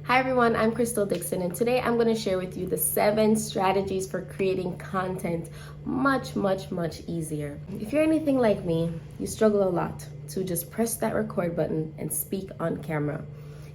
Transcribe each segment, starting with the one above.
Hi everyone, I'm Crystal Dixon, and today I'm going to share with you the 7 strategies for creating content much easier. If you're anything like me, you struggle a lot to just press that record button and speak on camera.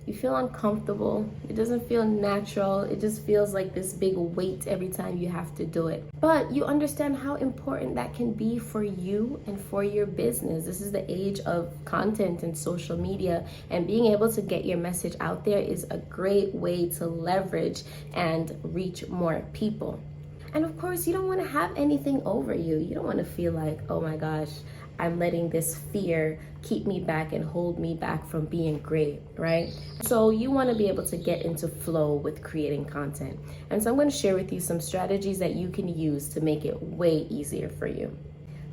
You feel uncomfortable, it doesn't feel natural, it just feels like this big weight every time you have to do it. But you understand how important that can be for you and for your business. This is the age of content and social media, and being able to get your message out there is a great way to leverage and reach more people. And of course, you don't want to have anything over you. You don't want to feel like, oh my gosh, I'm letting this fear keep me back and hold me back from being great, right? So you want to be able to get into flow with creating content. And so I'm going to share with you some strategies that you can use to make it way easier for you.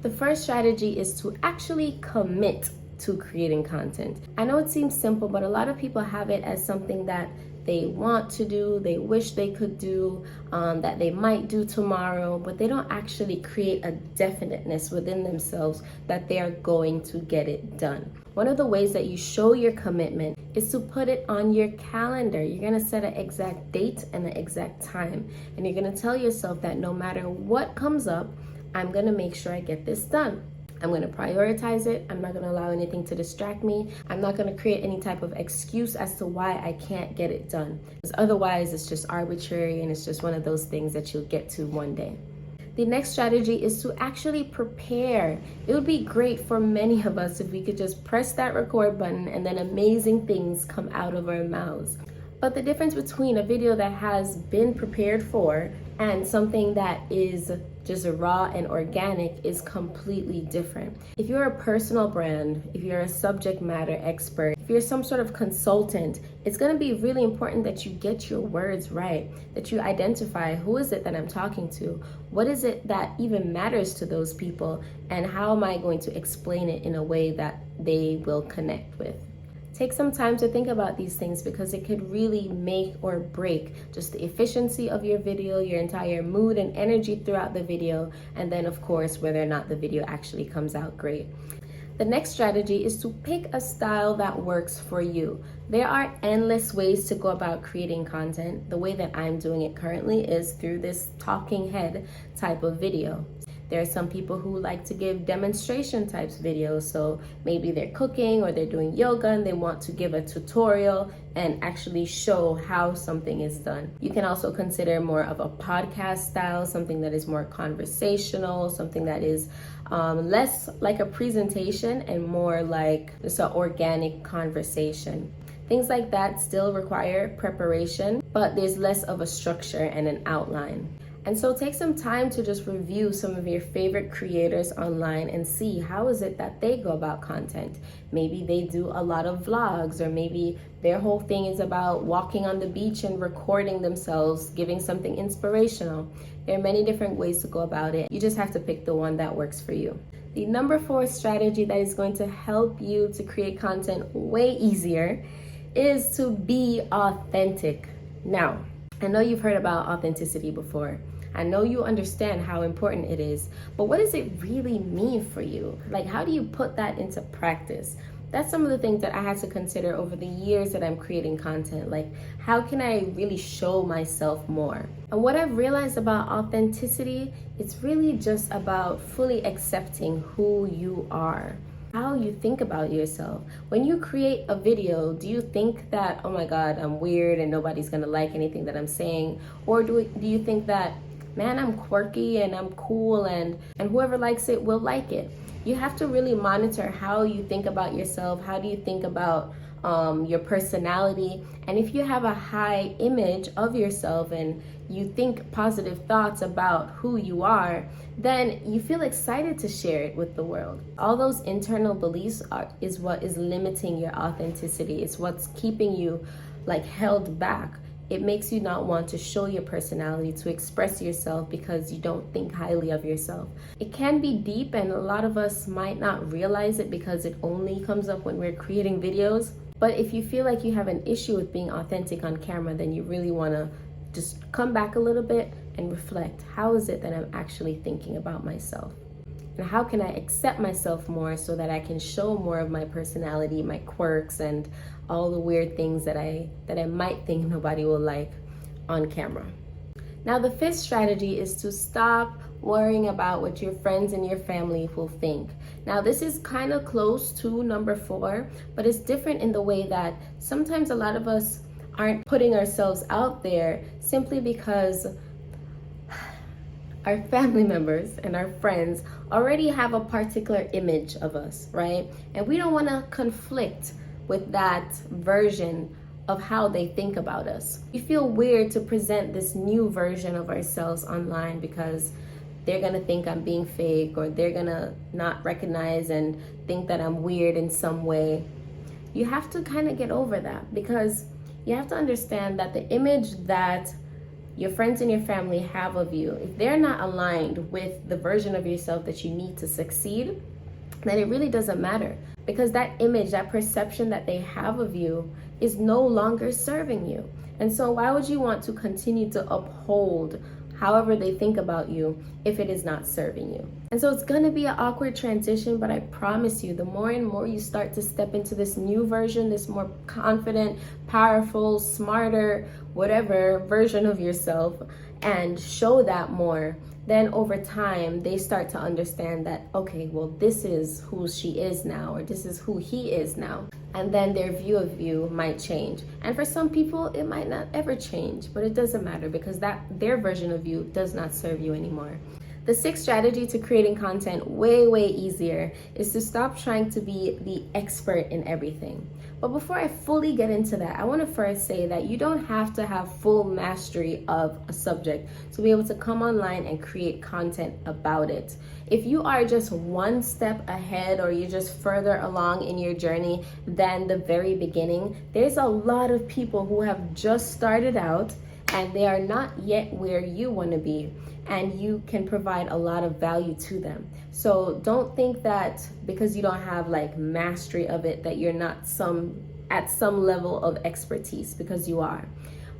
The first strategy is to actually commit to creating content. I know it seems simple, but a lot of people have it as something that they want to do, they wish they could do, that they might do tomorrow, but they don't actually create a definiteness within themselves that they are going to get it done. One of the ways that you show your commitment is to put it on your calendar. You're gonna set an exact date and an exact time, and you're gonna tell yourself that no matter what comes up, I'm gonna make sure I get this done. I'm going to prioritize it. I'm not going to allow anything to distract me. I'm not going to create any type of excuse as to why I can't get it done. Because otherwise, it's just arbitrary and it's just one of those things that you'll get to one day. The next strategy is to actually prepare. It would be great for many of us if we could just press that record button and then amazing things come out of our mouths. But the difference between a video that has been prepared for and something that is just raw and organic is completely different. If you're a personal brand, if you're a subject matter expert, if you're some sort of consultant, it's going to be really important that you get your words right, that you identify who is it that I'm talking to, what is it that even matters to those people, and how am I going to explain it in a way that they will connect with. Take some time to think about these things because it could really make or break just the efficiency of your video, your entire mood and energy throughout the video, and then of course whether or not the video actually comes out great. The next strategy is to pick a style that works for you. There are endless ways to go about creating content. The way that I'm doing it currently is through this talking head type of video. There are some people who like to give demonstration types videos, so maybe they're cooking or they're doing yoga and they want to give a tutorial and actually show how something is done. You can also consider more of a podcast style, something that is more conversational, something that is less like a presentation and more like just an organic conversation. Things like that still require preparation, but there's less of a structure and an outline. And so take some time to just review some of your favorite creators online and see how is it that they go about content. Maybe they do a lot of vlogs, or maybe their whole thing is about walking on the beach and recording themselves, giving something inspirational. There are many different ways to go about it. You just have to pick the one that works for you. The number 4 strategy that is going to help you to create content way easier is to be authentic. Now, I know you've heard about authenticity before. I know you understand how important it is, but what does it really mean for you? Like, how do you put that into practice? That's some of the things that I had to consider over the years that I'm creating content. Like, how can I really show myself more? And what I've realized about authenticity, it's really just about fully accepting who you are. How you think about yourself. When you create a video, do you think that, oh my God, I'm weird and nobody's gonna like anything that I'm saying? Or do you think that, man, I'm quirky and I'm cool and whoever likes it will like it? You have to really monitor how you think about yourself. How do you think about your personality? And if you have a high image of yourself and you think positive thoughts about who you are, then you feel excited to share it with the world. All those internal beliefs is what is limiting your authenticity. It's what's keeping you like held back. It makes you not want to show your personality, to express yourself because you don't think highly of yourself. It can be deep, and a lot of us might not realize it because it only comes up when we're creating videos. But if you feel like you have an issue with being authentic on camera, then you really want to just come back a little bit and reflect. How is it that I'm actually thinking about myself? And how can I accept myself more so that I can show more of my personality, my quirks, and all the weird things that I might think nobody will like on camera. Now, the fifth strategy is to stop worrying about what your friends and your family will think. Now, this is kind of close to number 4, but it's different in the way that sometimes a lot of us aren't putting ourselves out there simply because our family members and our friends already have a particular image of us, right? And we don't want to conflict with that version of how they think about us. We feel weird to present this new version of ourselves online because they're gonna think I'm being fake, or they're gonna not recognize and think that I'm weird in some way. You have to kind of get over that, because you have to understand that the image that your friends and your family have of you, if they're not aligned with the version of yourself that you need to succeed, then it really doesn't matter, because that image, that perception that they have of you is no longer serving you. And so why would you want to continue to uphold however they think about you if it is not serving you? And so it's gonna be an awkward transition, but I promise you, the more and more you start to step into this new version, this more confident, powerful, smarter, whatever version of yourself, and show that more, then over time they start to understand that, okay, well, this is who she is now, or this is who he is now. And then their view of you might change. And for some people, it might not ever change, but it doesn't matter, because that their version of you does not serve you anymore. The sixth strategy to creating content way easier is to stop trying to be the expert in everything. But before I fully get into that, I want to first say that you don't have to have full mastery of a subject to be able to come online and create content about it. If you are just one step ahead, or you're just further along in your journey than the very beginning, there's a lot of people who have just started out and they are not yet where you want to be, and you can provide a lot of value to them. So don't think that because you don't have like mastery of it that you're not at some level of expertise, because you are.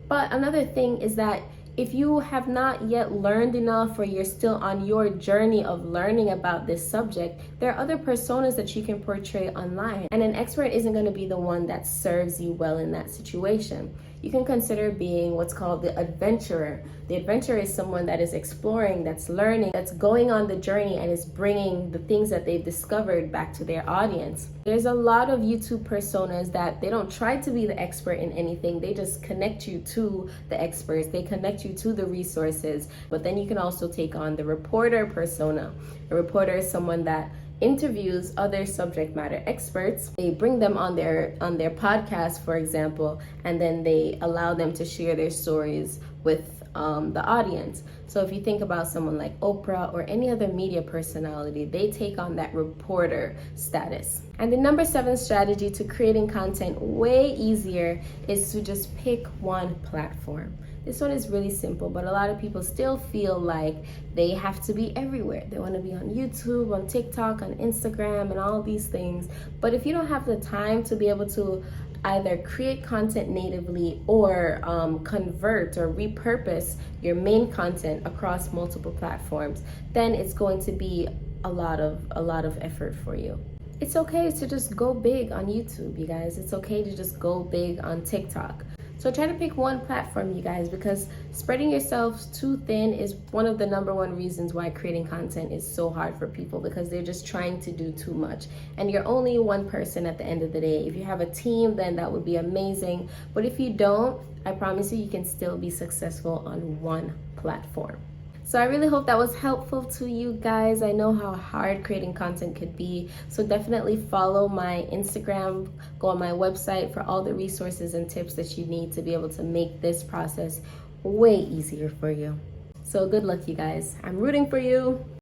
But another thing is that if you have not yet learned enough, or you're still on your journey of learning about this subject, there are other personas that you can portray online. And an expert isn't going to be the one that serves you well in that situation. You can consider being what's called the adventurer. The adventurer is someone that is exploring, that's learning, that's going on the journey, and is bringing the things that they've discovered back to their audience. There's a lot of YouTube personas that they don't try to be the expert in anything. They just connect you to the experts. They connect you to the resources. But then you can also take on the reporter persona. A reporter is someone that interviews other subject matter experts. They bring them on their podcast, for example, and then they allow them to share their stories with the audience. So if you think about someone like Oprah or any other media personality, they take on that reporter status. And the number 7 strategy to creating content way easier is to just pick one platform. This one is really simple, but a lot of people still feel like they have to be everywhere. They want to be on YouTube, on TikTok, on Instagram, and all these things. But if you don't have the time to be able to either create content natively or convert or repurpose your main content across multiple platforms, then it's going to be a lot of effort for you. It's okay to just go big on YouTube, you guys. It's okay to just go big on TikTok. So try to pick one platform, you guys, because spreading yourself too thin is one of the number 1 reasons why creating content is so hard for people, because they're just trying to do too much. And you're only one person at the end of the day. If you have a team, then that would be amazing. But if you don't, I promise you, you can still be successful on one platform. So I really hope that was helpful to you guys. I know how hard creating content could be. So definitely follow my Instagram, go on my website for all the resources and tips that you need to be able to make this process way easier for you. So good luck, you guys. I'm rooting for you.